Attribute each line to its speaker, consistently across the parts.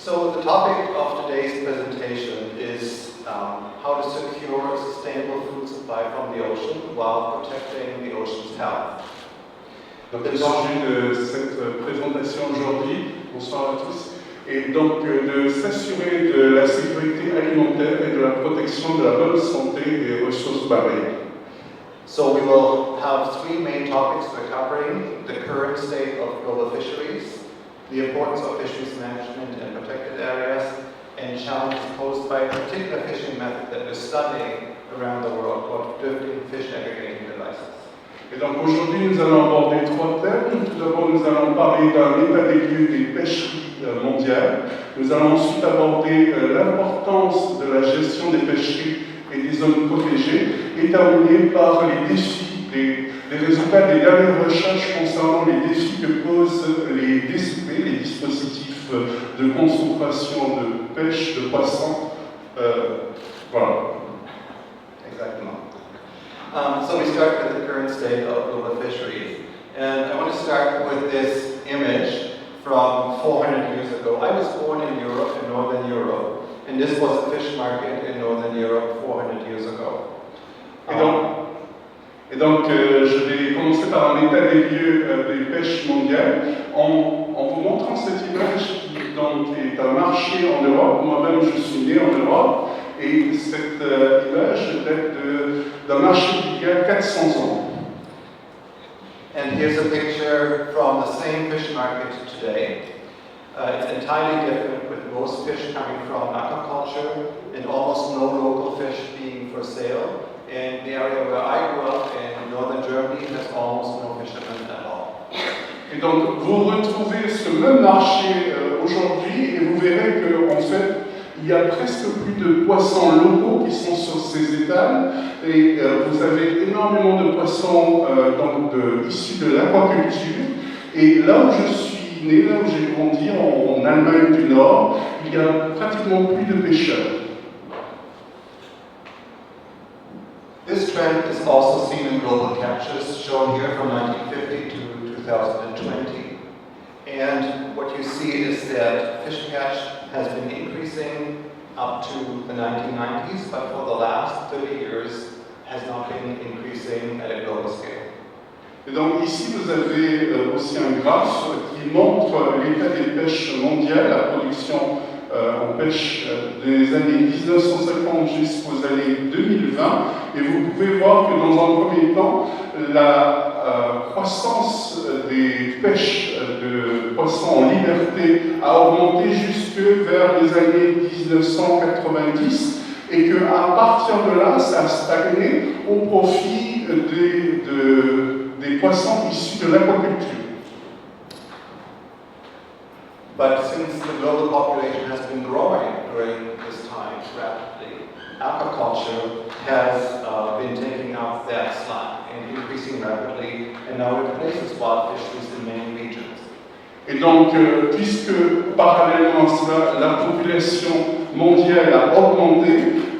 Speaker 1: So the topic of today's presentation is how to secure a sustainable food supply from the ocean while protecting the ocean's health.
Speaker 2: Donc le sujet de cette présentation aujourd'hui, bonsoir à tous, est donc de s'assurer de la sécurité alimentaire et de la protection de la bonne santé des ressources marines.
Speaker 1: So we will have three main topics we're covering: the current state of global fisheries, the importance of fisheries management in protected areas, and challenges posed by a particular fishing method that we're studying around the world called drifting fish aggregating devices.
Speaker 2: Et donc aujourd'hui nous allons aborder trois thèmes. Tout d'abord nous allons parler d'un état des lieux des pêcheries mondiales. Nous allons ensuite aborder l'importance de la gestion des pêcheries et des zones protégées, et terminer par les défis, les résultats des dernières recherches concernant les défis que posent les DCP, les dispositifs de concentration de pêche de poissons. Voilà.
Speaker 1: Exactement. So we start with the current state of global fisheries. And I want to start with this image from 400 years ago. I was born in Europe, in Northern Europe, and this was a fish market in Northern Europe 400 years ago.
Speaker 2: Et donc je vais commencer par un état des lieux des pêches mondiales en vous montrant cette image qui donc, est un marché en Europe. Moi-même, je suis né en Europe et cette image date d'un marché d'il y a 400 ans.
Speaker 1: And here's a picture from the same fish market today. It's entirely different, with most fish coming from aquaculture and almost no local fish being for sale. And the area where I grew up in northern Germany has almost no fishermen at all.
Speaker 2: Et donc vous retrouvez ce même marché aujourd'hui et vous verrez qu'en fait il y a presque plus de poissons locaux qui sont sur ces étals et vous avez énormément de poissons issus de l'aquaculture. Et là où je suis né, là où j'ai grandi en Allemagne du Nord, il y a pratiquement plus de pêcheurs.
Speaker 1: This trend is also seen in global catches, shown here from 1950 to 2020. And what you see is that fish catch has been increasing up to the 1990s, but for the last 30 years has not been increasing at a global scale.
Speaker 2: Et donc ici vous avez aussi un graphe qui montre l'état des pêches mondiales, la production en pêche des années 1950 jusqu'aux années 2020, et vous pouvez voir que dans un premier temps, la croissance des pêches de poissons en liberté a augmenté jusque vers les années 1990, et qu'à partir de là, ça a stagné au profit des poissons issus de l'aquaculture.
Speaker 1: But since the global population has been growing during this time rapidly, aquaculture has been taking up that slack and increasing rapidly, and now replaces wild fisheries in many regions.
Speaker 2: Et donc, puisque parallèlement à cela, la population mondiale a augmenté,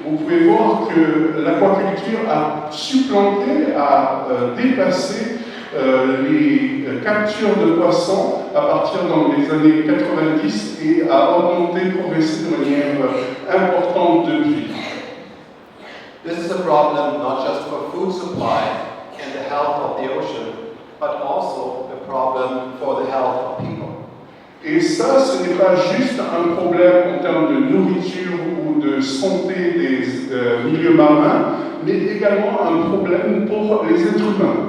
Speaker 2: vous pouvez voir que l'aquaculture a supplanté, a dépassé les captures de poissons à partir des années 90 et a augmenté, progressé de manière importante depuis.
Speaker 1: This is a problem not just for food supply and the health of the ocean, but also a problem for the health of people.
Speaker 2: Et ça, ce n'est pas juste un problème en termes de nourriture ou de santé des milieux marins, mais également un problème pour les êtres humains.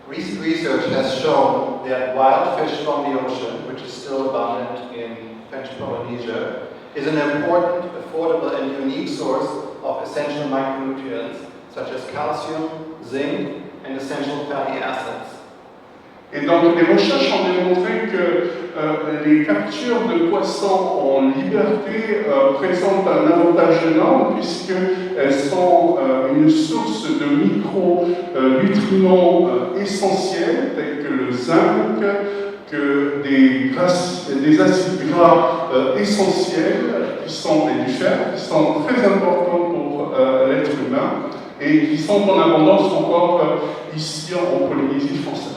Speaker 1: Recent research has shown that wild fish from the ocean, which is still abundant in French Polynesia, is an important, affordable, and unique source of essential micronutrients such as calcium, zinc, and essential fatty acids.
Speaker 2: Et donc, les recherches ont démontré que les captures de poissons en liberté présentent un avantage énorme puisqu'elles sont une source de micronutriments essentiels tels que le zinc, que des acides gras essentiels qui sont et du fer, qui sont très importants pour l'être humain et qui sont en abondance encore ici en Polynésie française.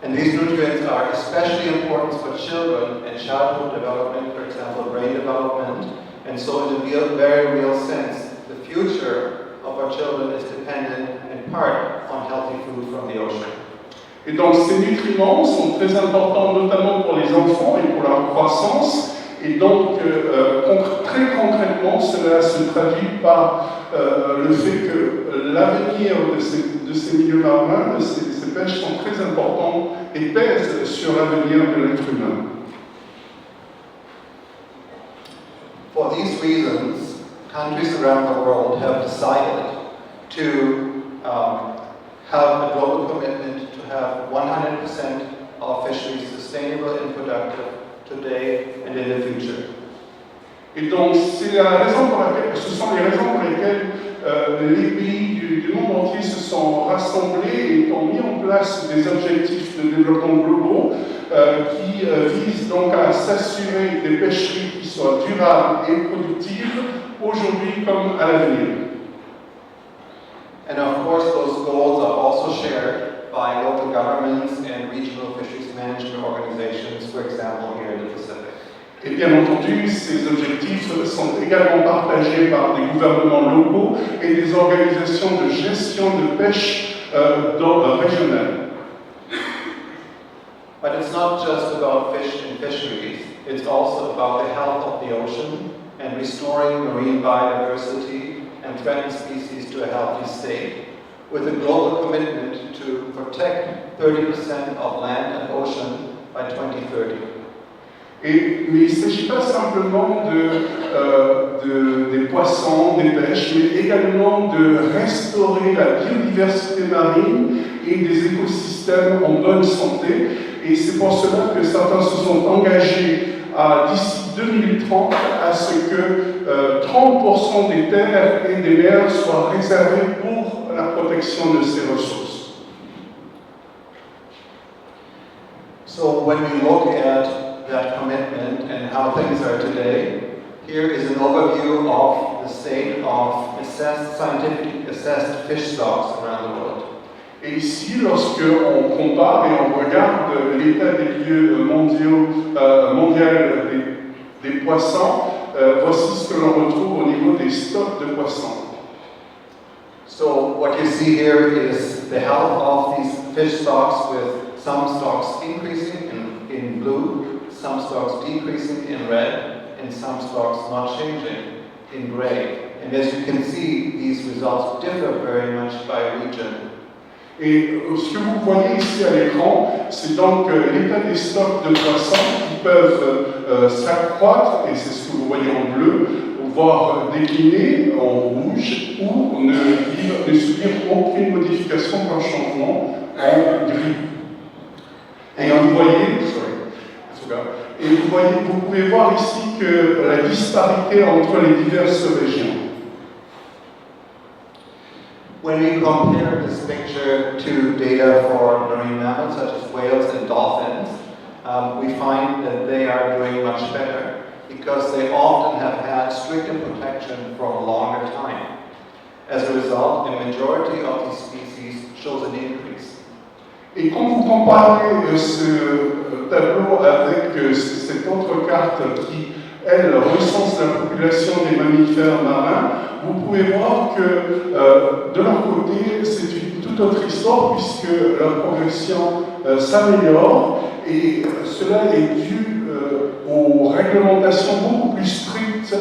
Speaker 1: And these nutrients are especially important for children and childhood development, for example, brain development. And so in a very real sense, the future of our children is dependent in part on healthy food from the ocean.
Speaker 2: Et donc ces nutriments sont très importants notamment pour les enfants et pour leur croissance. Et donc très concrètement, cela se traduit par le fait que l'avenir de ces milieux marins, de ces pêches sont très importants et pèsent sur l'avenir de l'être humain.
Speaker 1: For these reasons, countries around the world have decided to have a global commitment to have 100% of fisheries sustainable and productive today and in the future.
Speaker 2: Et donc, ce sont les raisons pour lesquelles les pays du monde entier se sont rassemblés et ont mis en place des objectifs de développement globaux qui visent donc à s'assurer des pêcheries qui soient durables et productives aujourd'hui comme à l'avenir.
Speaker 1: And of course, those goals are also shared by local governments and regional fisheries management organizations, for example, here in the Pacific.
Speaker 2: Et bien entendu, ces objectifs sont également partagés par des gouvernements locaux et des organisations de gestion de pêche régionales.
Speaker 1: But it's not just about fish and fisheries, it's also about the health of the ocean and restoring marine biodiversity and threatened species to a healthy state, with a global commitment to protect 30% of land and ocean by 2030.
Speaker 2: Mais il ne s'agit pas simplement des poissons, des pêches, mais également de restaurer la biodiversité marine et des écosystèmes en bonne santé. Et c'est pour cela que certains se sont engagés d'ici 2030 à ce que 30% des terres et des mers soient réservées pour la protection de ces ressources.
Speaker 1: So when we look at that commitment and how things are today, here is an overview of the state of scientifically assessed fish stocks around the world.
Speaker 2: Et ici, lorsque on compare et on regarde l'état des lieux mondial des poissons, voici ce que l'on retrouve au niveau des stocks de poissons.
Speaker 1: So what you see here is the health of these fish stocks, with some stocks increasing in blue, some stocks decreasing in red, and some stocks not changing in gray. And as you can see, these results differ very much by region.
Speaker 2: Et ce que vous voyez ici à l'écran, c'est donc l'état des stocks de poissons qui peuvent s'accroître, et c'est ce que vous voyez en bleu, voire décliner en rouge, ou ne subir aucune modification par changement en gris. Et vous pouvez voir ici que la disparité entre les diverses régions.
Speaker 1: When we compare this picture to data for marine mammals such as whales and dolphins, we find that they are doing much better because they often have had stricter protection for a longer time. As a result, the majority of these species shows an increase.
Speaker 2: Et quand vous comparez ce tableau avec cette autre carte qui, elle, recense la population des mammifères marins, vous pouvez voir que de leur côté, c'est une toute autre histoire puisque leur progression s'améliore et cela est dû aux réglementations beaucoup plus strictes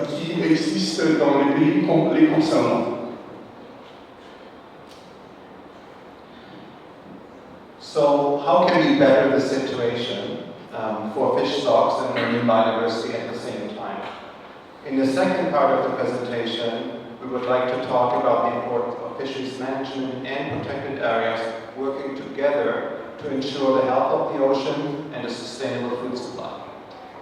Speaker 2: qui existent dans les pays les concernant.
Speaker 1: So how can we better the situation for fish stocks and marine biodiversity at the same time? In the second part of the presentation, we would like to talk about the importance of fisheries management and protected areas working together to ensure the health of the ocean and a sustainable food supply.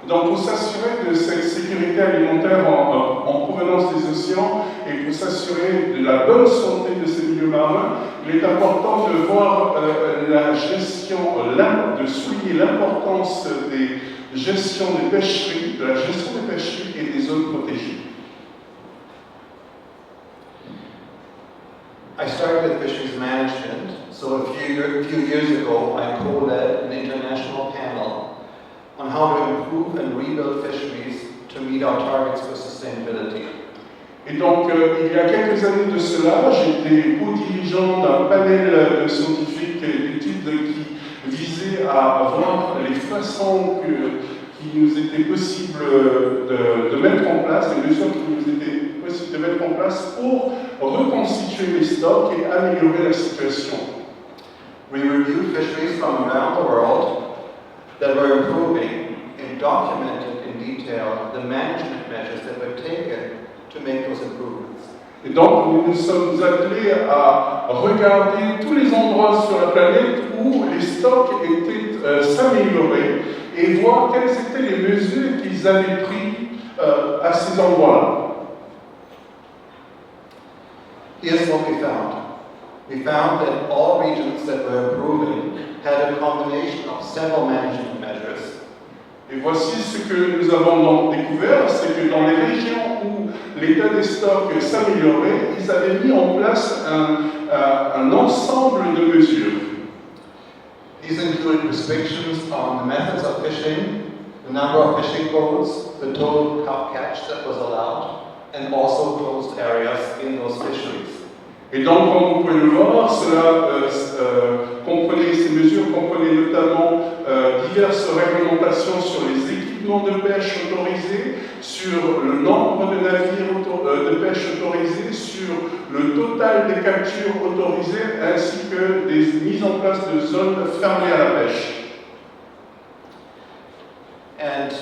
Speaker 2: Donc, pour s'assurer de cette sécurité alimentaire en provenance des océans et pour s'assurer de la bonne santé de ces milieux marins, il est important de voir la gestion, de souligner l'importance des gestions des pêcheries, de la gestion des pêcheries et des zones protégées.
Speaker 1: I started with fisheries management, so a few years ago I improve and rebuild fisheries to meet our targets for sustainability.
Speaker 2: Et donc, il y a quelques années de cela, j'étais co-dirigeant d'un panel de scientifiques d'études qui visait à voir les façons qui nous étaient possibles de mettre en place, les mesures qui nous étaient possibles de mettre en place pour reconstituer les stocks et améliorer la situation.
Speaker 1: We reviewed fisheries from around the world that were improving and documented in detail the management measures that were taken to make those improvements.
Speaker 2: Et donc, nous nous sommes attelés à regarder tous les endroits sur la planète où les stocks étaient s'améliorer et voir quelles étaient les mesures qu'ils avaient prises à ces endroits-là.
Speaker 1: Here's what we found. We found that all regions that were improving had a combination of several management measures.
Speaker 2: Et voici ce que nous avons donc découvert, c'est que dans les régions où l'état des stocks s'améliorait, ils avaient mis en place un ensemble de mesures.
Speaker 1: These include restrictions on the methods of fishing, the number of fishing boats, the total catch that was allowed, and also closed areas in those fisheries.
Speaker 2: Et donc, comme vous pouvez le voir, ces mesures comprenaient notamment diverses réglementations sur les équipements de pêche autorisés, sur le nombre de navires de pêche autorisés, sur le total des captures autorisées, ainsi que des mises en place de zones fermées à la pêche.
Speaker 1: And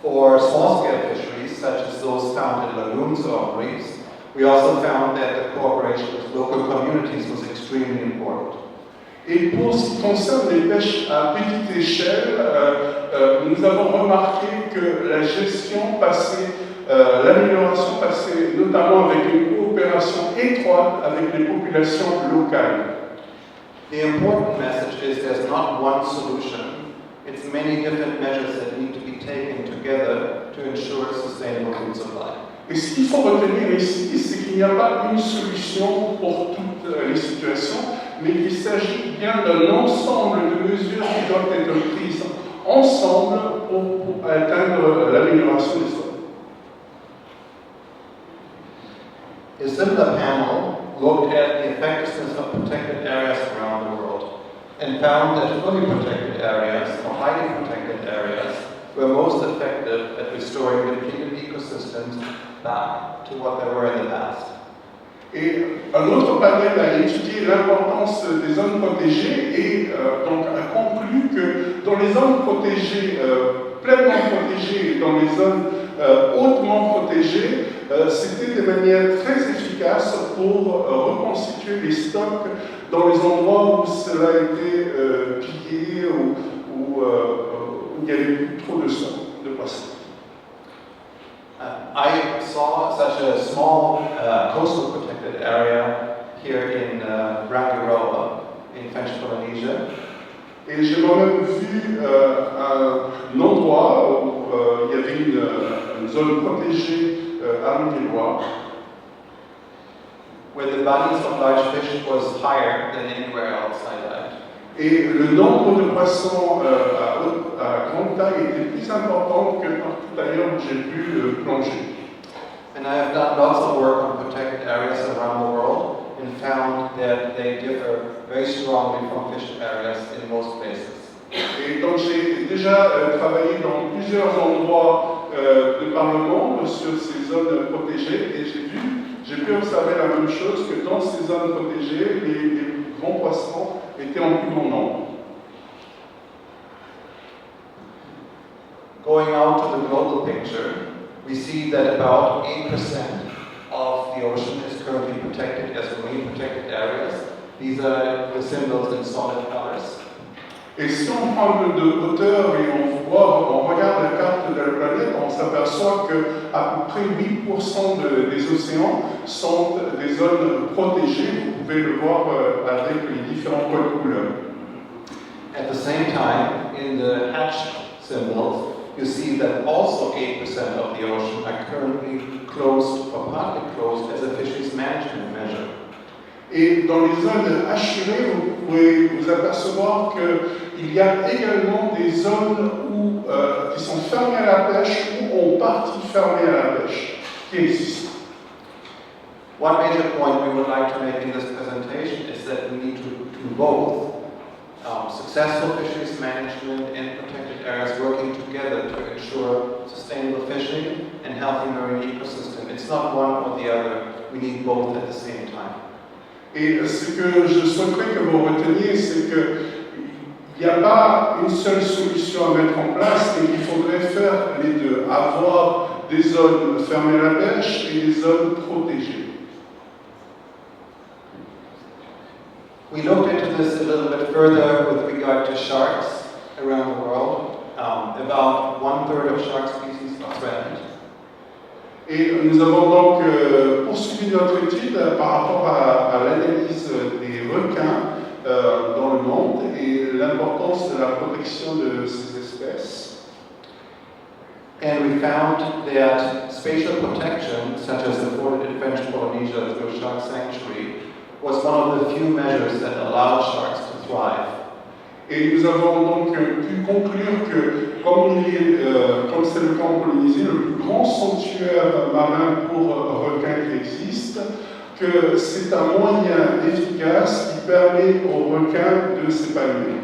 Speaker 1: for small-scale fisheries, such as those found in lagoons or reefs, we also found that the cooperation with local communities was extremely important.
Speaker 2: Et pour ce qui concerne les pêches à petite échelle, nous avons remarqué que la gestion passait, l'amélioration passait notamment avec une coopération étroite avec les populations locales.
Speaker 1: The important message is there's not one solution. It's many different measures that need to be taken together to ensure sustainable food supply.
Speaker 2: Et ce qu'il faut retenir ici, c'est qu'il n'y a pas une solution pour toutes les situations, mais qu'il s'agit bien d'un ensemble de mesures qui doivent être prises ensemble pour atteindre l'amélioration des sols.
Speaker 1: A similar panel looked at the effectiveness of protected areas around the world and found that fully protected areas or highly protected areas were most effective at restoring depleted ecosystems back to what they were in the past.
Speaker 2: Et un autre panel a étudié l'importance des zones protégées et donc a conclu que dans les zones protégées, pleinement protégées et dans les zones hautement protégées, c'était des manières très efficaces pour reconstituer les stocks dans les endroits où cela a été pillé ou où il y avait plus trop de poissons.
Speaker 1: I saw such a small coastal protected area here in Rangiroa, in French Polynesia.
Speaker 2: Et j'ai moi-même vu un endroit où il y avait une zone protégée à Rangiroa,
Speaker 1: where the abundance of large fish was higher than anywhere else I lived.
Speaker 2: et le nombre de poissons à grande taille était plus important que partout ailleurs où j'ai pu plonger.
Speaker 1: And I have done lots of work on protected areas around the world and found that they differ very strongly from fish areas in most places.
Speaker 2: Et donc j'ai déjà travaillé dans plusieurs endroits de par le monde sur ces zones protégées et j'ai pu observer la même chose que dans ces zones protégées, les grands poissons étaient en plus grand nombre.
Speaker 1: Going out to the global picture, we see that about 8% of the ocean is currently protected as marine protected areas. These are the symbols in solid colors.
Speaker 2: Et si on prend un peu de hauteur et on regarde la carte de la planète, on s'aperçoit qu'à peu près 8% des océans sont des zones protégées. Vous pouvez le voir avec les différents points de couleur.
Speaker 1: At the same time, in the hatched symbols, you see that also 8% of the ocean are currently closed or partly closed as a fisheries management measure.
Speaker 2: Et dans les zones hachurées, vous pouvez vous apercevoir qu'il y a également des zones qui sont fermées à la pêche ou en partie fermées à la pêche, qui existent.
Speaker 1: One major point we would like to make in this presentation is that we need to do both successful fisheries management and protected areas working together to ensure sustainable fishing and healthy marine ecosystem. It's not one or the other. We need both at the same time.
Speaker 2: Et ce que je souhaiterais que vous reteniez, c'est qu'il n'y a pas une seule solution à mettre en place et qu'il faudrait faire les deux, avoir des zones fermées à la pêche et des zones protégées.
Speaker 1: We looked into this a little bit further with regard to sharks around the world. About 1/3 of shark species are threatened.
Speaker 2: Et nous avons donc poursuivi notre étude par rapport à l'analyse des requins dans le monde et l'importance de la protection de ces espèces.
Speaker 1: And we found that spatial protection, such as afforded in French Polynesia through a shark sanctuary, was one of the few measures that allowed sharks to thrive.
Speaker 2: Et nous avons donc pu conclure que, comme c'est le cas en Polynésie, le plus grand sanctuaire marin pour requins qui existe, que c'est un moyen efficace qui permet aux requins de s'épanouir.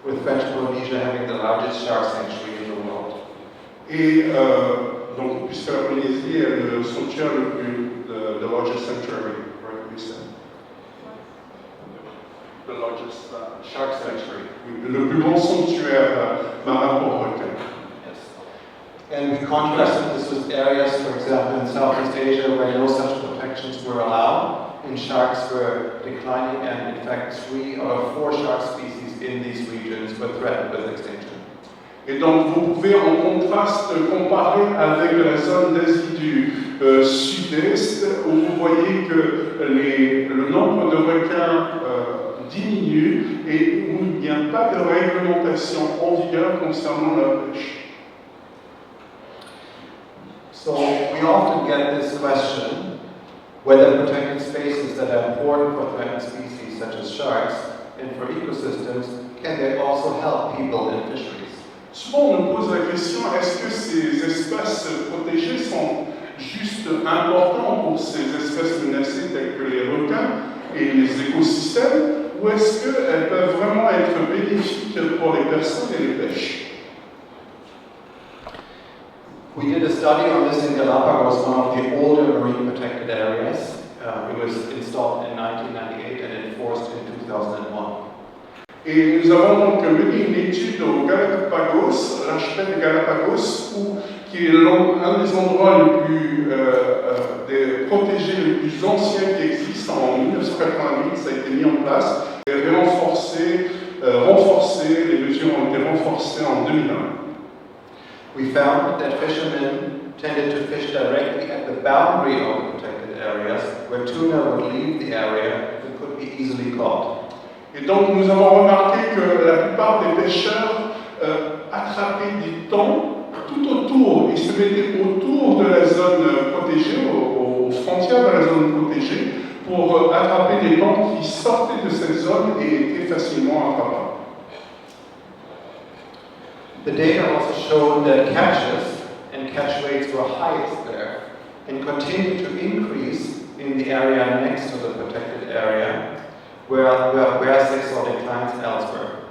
Speaker 1: With French Polynesia having the largest shark sanctuary in the world.
Speaker 2: Et donc, puisque la Polynésie est le sanctuaire le plus, the largest sanctuary, right, we said. The largest
Speaker 1: Shark sanctuary.
Speaker 2: le plus grand sanctuaire marin pour requins.
Speaker 1: Yes. And we contrasted this with areas, for example, in Southeast Asia where no such protections were allowed, and sharks were declining, and in fact 3 out of 4 shark species in these regions were threatened with extinction.
Speaker 2: Et donc vous pouvez en contraste comparer avec la zone d'Asie du Sud-Est où vous voyez que le nombre de requins diminue et où il n'y a pas de réglementation en vigueur concernant la pêche.
Speaker 1: So we often get this question whether protected spaces that are important for threatened species such as sharks and for ecosystems, can they also help people in fisheries?
Speaker 2: Souvent on nous pose la question, est-ce que ces espaces protégés sont juste importants pour ces espèces menacées telles que les requins et les écosystèmes, ou est-ce qu'elles peuvent vraiment être bénéfiques pour les personnes et les pêches?
Speaker 1: We did a study on this in Galapagos, one of the older marine protected areas. It was installed in 1998 and enforced in 2001.
Speaker 2: Et nous avons donc mené une étude au Galapagos, l'archipel de Galapagos, qui est un des endroits les plus protégés, les plus anciens qui existent. En 1988, ça a été mis en place et renforcé, les mesures ont été renforcées en 2001.
Speaker 1: We found that fishermen tended to fish directly at the boundary of the protected areas, where tuna would leave the area and could be easily caught.
Speaker 2: Et donc nous avons remarqué que la plupart des pêcheurs attrapaient des thons tout autour, ils se mettaient autour de la zone protégée, aux frontières de la zone protégée, pour attraper des thons qui sortaient de cette zone et étaient facilement attrapables.
Speaker 1: The data also showed that catches and catch rates were highest there and continued to increase in the area next to the protected area, where they saw declines elsewhere.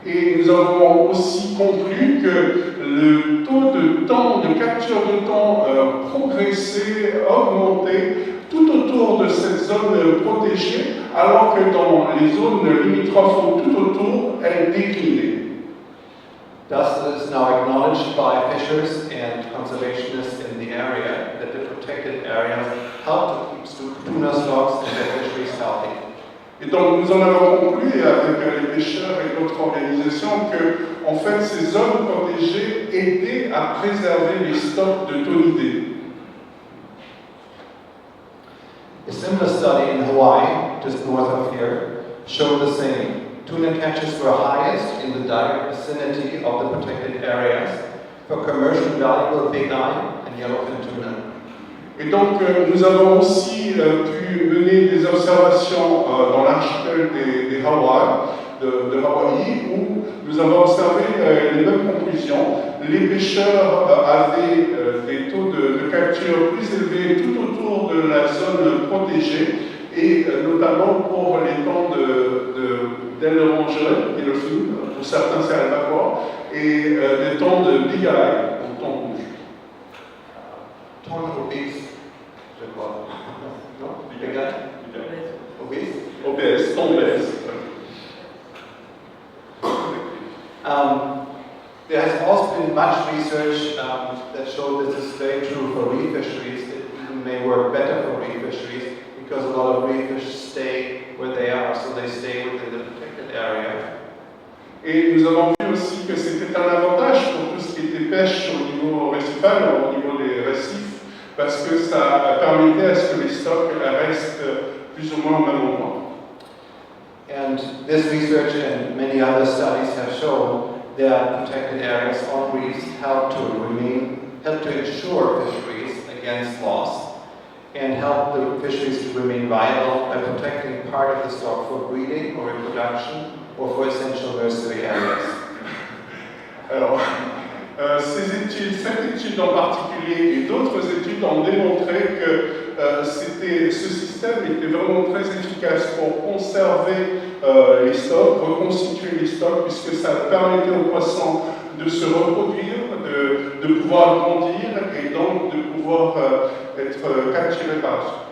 Speaker 2: Et nous avons aussi conclu que le taux de capture de thon progressait, augmentait tout autour de cette zone protégée, alors que dans les zones limitrophes ou tout autour, elle déclinait.
Speaker 1: Thus, it is now acknowledged by fishers and conservationists in the area that the protected areas help to keep tuna stocks and their fisheries healthy.
Speaker 2: Et donc nous en avons conclu avec les pêcheurs et d'autres organisations que, en fait, ces zones protégées aidaient à préserver les stocks de thonidés.
Speaker 1: A similar study in Hawaii, just north of here, showed the same. Tuna catches were highest in the direct vicinity of the protected areas for commercially valuable big eye and yellowfin tuna.
Speaker 2: Et donc, nous avons aussi pu mener des observations dans l'archipel des Hawaï, de Hawaï, où nous avons observé les mêmes conclusions. Les pêcheurs avaient des taux de capture plus élevés tout autour de la zone protégée, et notamment pour les temps d'aileron jeune, yellowfin, pour certains c'est albacore, et des temps de big eye, au thon rouge.
Speaker 1: Thon obese, je crois. Non? Big eye? Obese?
Speaker 2: OBS, thon obese.
Speaker 1: There has also been much research that showed this is very true for reef fisheries. It even may work better for reef fisheries because a lot of reef fish stay where they are, so they stay within the protected area.
Speaker 2: Et nous avons vu aussi que c'était un avantage pour tout ce qui était pêche au niveau récifal, au niveau des récifs, parce que ça permettait à ce que les stocks restent plus ou moins au même endroit.
Speaker 1: And this research and many other studies have shown that protected areas on reefs help to ensure fisheries against loss and help the fisheries to remain viable by protecting part of the stock for breeding or reproduction or for essential nursery areas.
Speaker 2: Alors, cette étude en particulier et d'autres études ont démontré que ce système était vraiment très efficace pour conserver les stocks, reconstituer les stocks, puisque ça permettait aux poissons de se reproduire, de pouvoir grandir et donc de pouvoir être capturés par